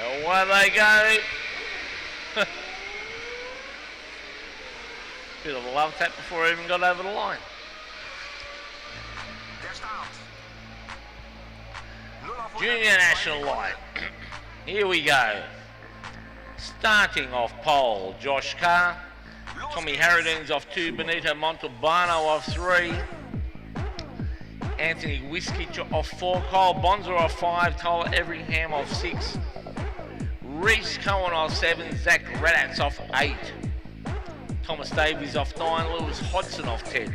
Away they go. Bit of a love tap before I even got over the line. Junior National Light. Here we go. Starting off pole, Josh Carr. Tommy Harradine's off 2, Benito Montalbano off 3. Anthony Wiskich off 4, Kyle Bonza off 5, Tyler Everingham off 6. Reese Cohen off 7, Zach Radatz off 8. Thomas Davies off 9, Lewis Hodson off 10.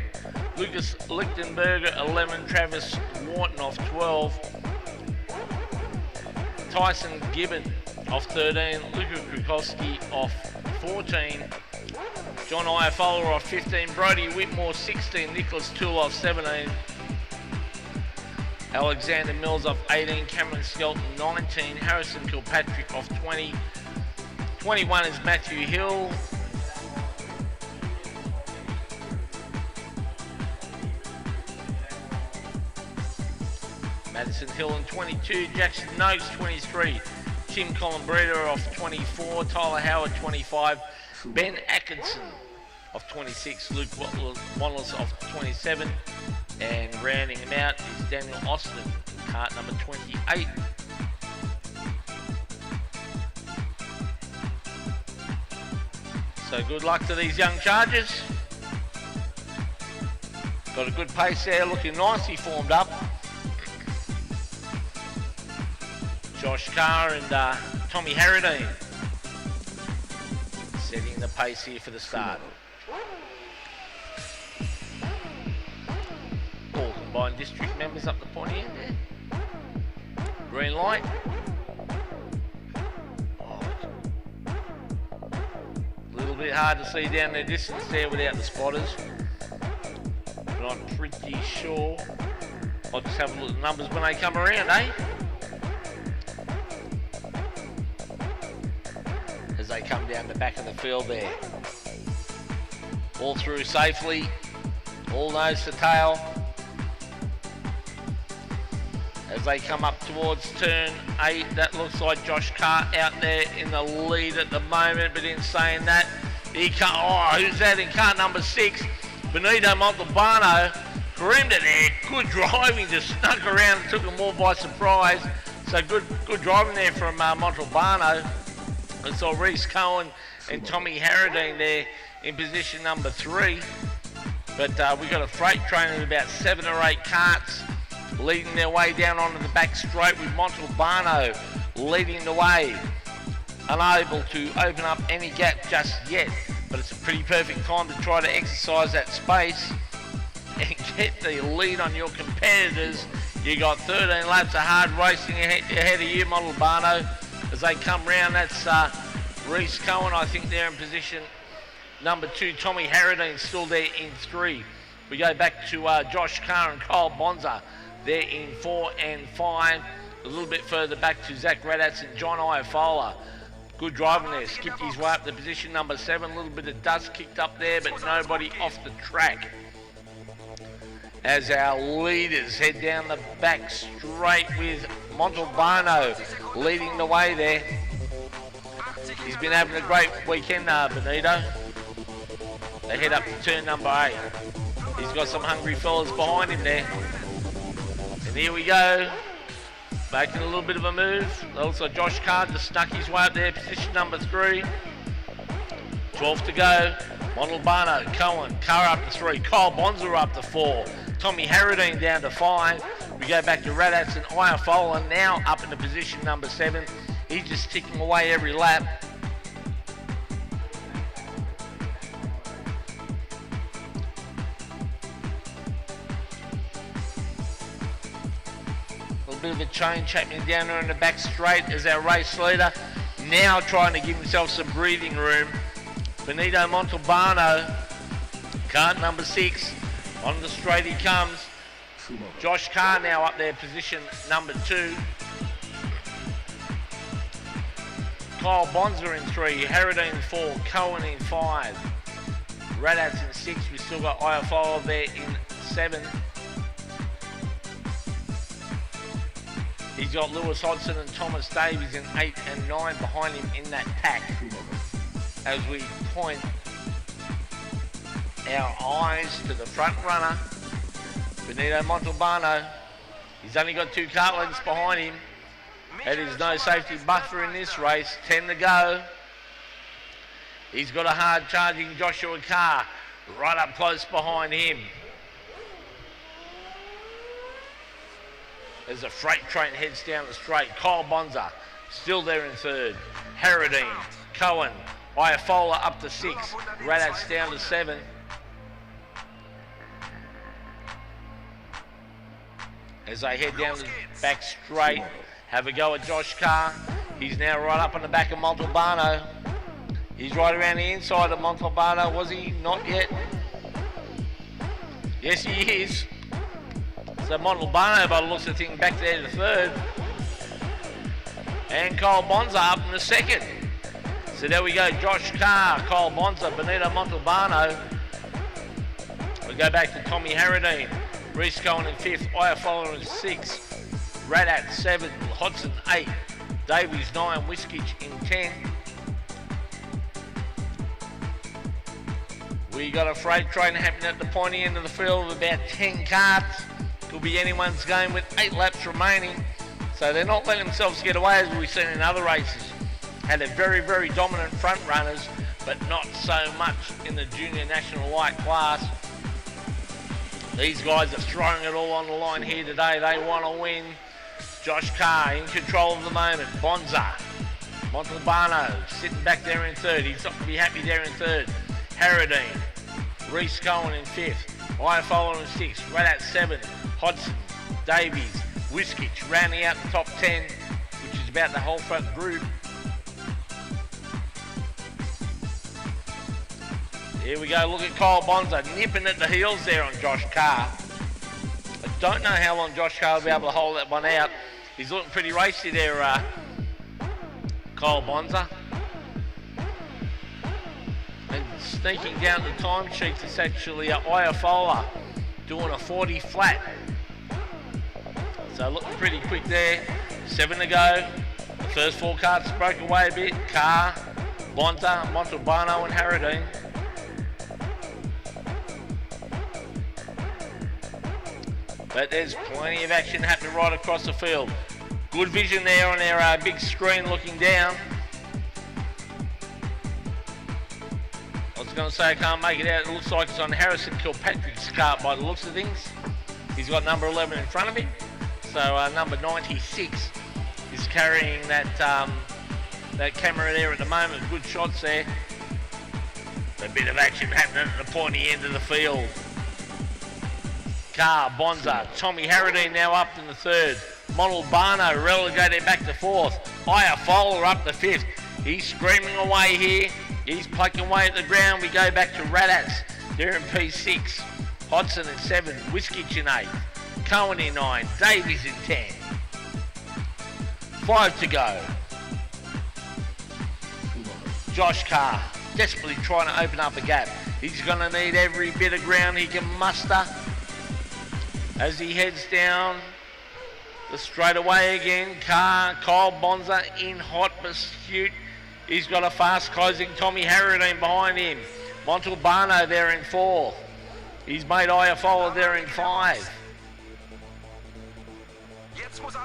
Lucas Lichtenberger 11, Travis Wharton off 12. Tyson Gibbon off 13, Luka Krukowski off 14. John Iafola off 15, Brody Whitmore 16, Nicholas Toole off 17. Alexander Mills off 18, Cameron Skelton 19, Harrison Kilpatrick off 20. 21 is Matthew Hill. Madison Hill in 22, Jackson Noakes 23, Tim Colombrita off 24, Tyler Howard 25, Ben Atkinson off 26, Luke Wallace off 27, and rounding him out is Daniel Austin, cart number 28. So good luck to these young chargers. Got a good pace there, looking nicely formed up. Josh Carr and Tommy Harradine setting the pace here for the start. All combined district members up the pointy end there. Green light. Oh, a little bit hard to see down the distance there without the spotters. But I'm pretty sure I'll just have a look at the numbers when they come around, eh? They come down the back of the field there. All through safely, all nose to tail. As they come up towards turn 8, that looks like Josh Carr out there in the lead at the moment, but in saying that, he can't, oh, who's that in car number 6? Benito Montalbano, groomed it there, good driving, just snuck around and took them all by surprise. So good driving there from Montalbano. I saw Reese Cohen and Tommy Harradine there in position number 3. But we got a freight train of about 7 or 8 carts leading their way down onto the back straight with Montalbano leading the way. Unable to open up any gap just yet, but it's a pretty perfect time to try to exercise that space and get the lead on your competitors. You got 13 laps of hard racing ahead of you, Montalbano. As they come round, that's Reese Cohen, I think they're in position number 2. Tommy Harradine still there in 3. We go back to Josh Carr and Kyle Bonza. They're in 4 and 5. A little bit further back to Zach Radatz and John Iafola. Good driving there. Skipped his way up to position number 7. A little bit of dust kicked up there, but nobody off the track. As our leaders head down the back straight with Montalbano leading the way there. He's been having a great weekend, Benito. They head up to turn number 8. He's got some hungry fellas behind him there. And here we go. Making a little bit of a move. Also Josh Carr just snuck his way up there, position number 3. 12 to go. Montalbano, Cohen, Carr up to 3. Kyle Bonza up to 4. Tommy Harradine down to 5. We go back to Radatz and Iafola now up into position number 7. He's just ticking away every lap. A little bit of a change happening down there in the back straight as our race leader now trying to give himself some breathing room. Benito Montalbano, cart number 6. On the straight he comes. Josh Carr now up there, position number 2. Kyle Bonza in 3, Harradine in 4, Cohen in 5. Radatz in 6, we still got Iafola there in 7. He's got Lewis Hodgson and Thomas Davies in 8 and 9 behind him in that pack. As we point our eyes to the front runner, Benito Montalbano. He's only got 2 cart lengths behind him. That is no safety buffer in this race. 10 to go. He's got a hard charging Joshua Carr right up close behind him. As the freight train heads down the straight, Kyle Bonza still there in third. Harradine, Cohen, Iafola up to 6. Radats down to 7. As they head down the back straight, have a go at Josh Carr. He's now right up on the back of Montalbano. He's right around the inside of Montalbano. Was he? Not yet. Yes, he is. So Montalbano, by the looks of things, back there to third. And Kyle Bonza up in the second. So there we go. Josh Carr, Kyle Bonza, Benito Montalbano. We go back to Tommy Harradine. Reese Cohen in 5th, Iafola in 6th, Radat 7, Hodgson 8, Davies 9, Wiskich in 10. We got a freight train happening at the pointy end of the field with about 10 carts. Could be anyone's game with 8 laps remaining. So they're not letting themselves get away as we've seen in other races. Had a very, very dominant front runners, but not so much in the junior national light class. These guys are throwing it all on the line here today. They want to win. Josh Carr in control of the moment. Bonza. Montalbano sitting back there in third. He's not going to be happy there in third. Harradine. Reese Cohen in 5th. Iafola in 6th. Radat 7. Hodgson. Davies. Wiskich rounding out the top 10, which is about the whole front group. Here we go, look at Kyle Bonza nipping at the heels there on Josh Carr. I don't know how long Josh Carr will be able to hold that one out. He's looking pretty racy there, Kyle Bonza. And sneaking down the time sheets, it's actually Iafola doing a 40 flat. So looking pretty quick there. 7 to go. The first 4 carts broke away a bit. Carr, Bonza, Montalbano and Harradine. But there's plenty of action happening right across the field. Good vision there on our big screen looking down. I was going to say I can't make it out. It looks like it's on Harrison Kilpatrick's cart by the looks of things. He's got number 11 in front of him. So number 96 is carrying that camera there at the moment. Good shots there. A bit of action happening at the pointy end of the field. Carr, Bonza, Tommy Harradine now up in the third. Montalbano relegated back to 4th. Iafola up to 5th. He's screaming away here. He's plucking away at the ground. We go back to Radats. They're in P6. Hodgson in 7. Wiskich in 8. Cohen in 9. Davies in 10. 5 to go. Josh Carr desperately trying to open up a gap. He's going to need every bit of ground he can muster as he heads down the straightaway again. Carr, Kyle Bonza in hot pursuit. He's got a fast closing Tommy Harradine behind him. Montalbano there in 4th. He's made Iafola there in 5.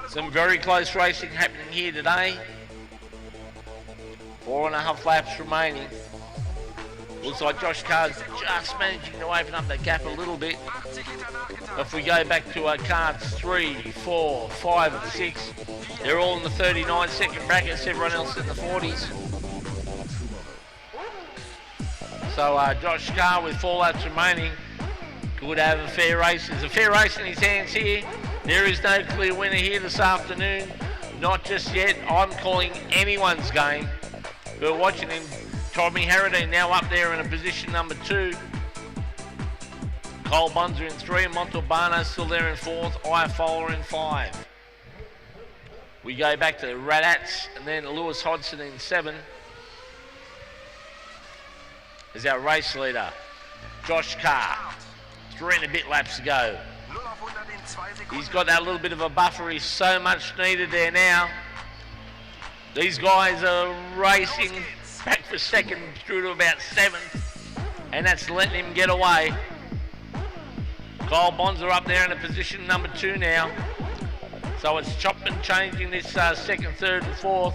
Some very close racing happening here today. 4.5 laps remaining. Looks like Josh Carr's just managing to open up that gap a little bit. If we go back to our cards 3, 4, 5 and 6, they're all in the 39-second brackets, everyone else in the 40s. So Josh Carr with 4 laps remaining could have a fair race. There's a fair race in his hands here. There is no clear winner here this afternoon. Not just yet. I'm calling anyone's game. We're watching him. Tommy Harradine now up there in a position number 2. Kyle Bonza in 3, Montalbano still there in 4th, Iafola in 5. We go back to Radats and then Lewis Hodgson in 7. Is our race leader, Josh Carr. 3 and a bit laps to go. He's got that little bit of a buffer. He's so much needed there now. These guys are racing back for second through to about 7th, and that's letting him get away. Kyle Bonza up there in a position number 2 now. So it's chopped and changing this 2nd, 3rd and 4th.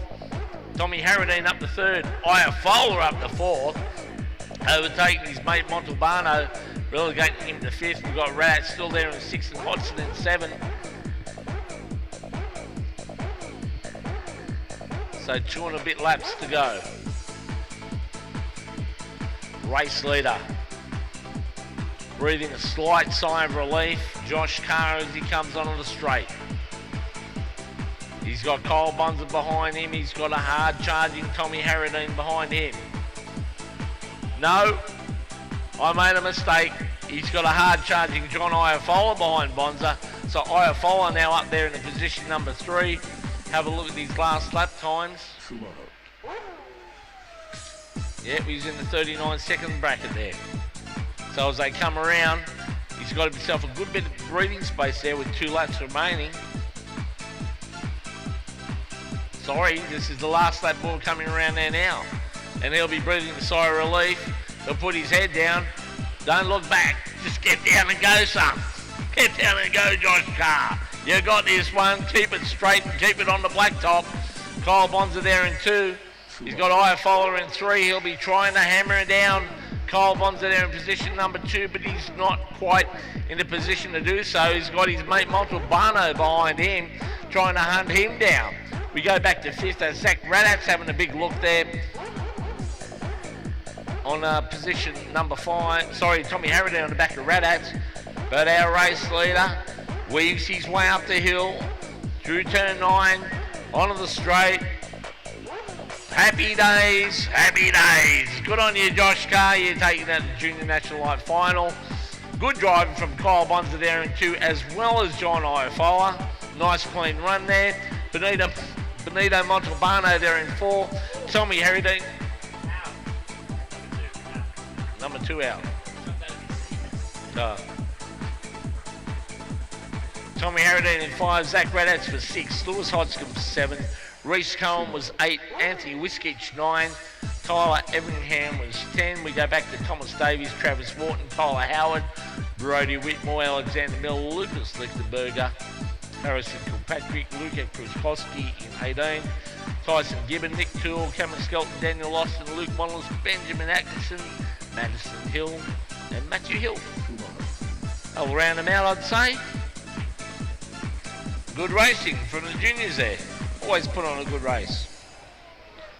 Tommy Harradine up to 3rd. Iafola up to 4th. Overtaking his mate Montalbano, relegating him to 5th. We've got Rat still there in 6th and Hodgson in 7th. So 2 and a bit laps to go. Race leader breathing a slight sigh of relief. Josh Carr as he comes onto the straight. He's got Kyle Bonza behind him. He's got a hard charging Tommy Harradine behind him. No, I made a mistake. He's got a hard charging John Iafola behind Bonza. So Iafola now up there in the position number 3. Have a look at these last lap times. Yep, he's in the 39-second bracket there. So as they come around, he's got himself a good bit of breathing space there with 2 laps remaining. Sorry, this is the last lap ball coming around there now. And he'll be breathing a sigh of relief. He'll put his head down. Don't look back. Just get down and go, son. Get down and go, Josh Carr. You got this one. Keep it straight and keep it on the blacktop. Kyle Bonza there in 2. He's got Iafola in 3. He'll be trying to hammer it down. Kyle Bonza there in position number 2, but he's not quite in the position to do so. He's got his mate Montalbano behind him, trying to hunt him down. We go back to 5th. That's Zach Radatz having a big look there on position number 5. Sorry, Tommy Harradine on the back of Radatz. But our race leader weaves his way up the hill through turn 9 onto the straight. Happy days, happy days. Good on you, Josh Carr. You're taking that to the Junior National Light Final. Good driving from Kyle Bonza there in 2, as well as John Iafola. Nice clean run there. Benito Montalbano there in 4. Tommy Harradine. Number 2 out. Tommy Harradine in 5. Zach Radatz for 6. Lewis Hodgson for 7. Reese Cohen was 8. Anthony Wiskich 9. Tyler Everingham was 10. We go back to Thomas Davies, Travis Wharton, Tyler Howard, Brody Whitmore, Alexander Mill, Lucas Lichtenberger, Harrison Kilpatrick, Luca Kruskowski in 18. Tyson Gibbon, Nick Toole, Cameron Skelton, Daniel Austin, Luke Models, Benjamin Atkinson, Madison Hill, and Matthew Hill. I'll round them out, I'd say. Good racing from the juniors there. Always put on a good race.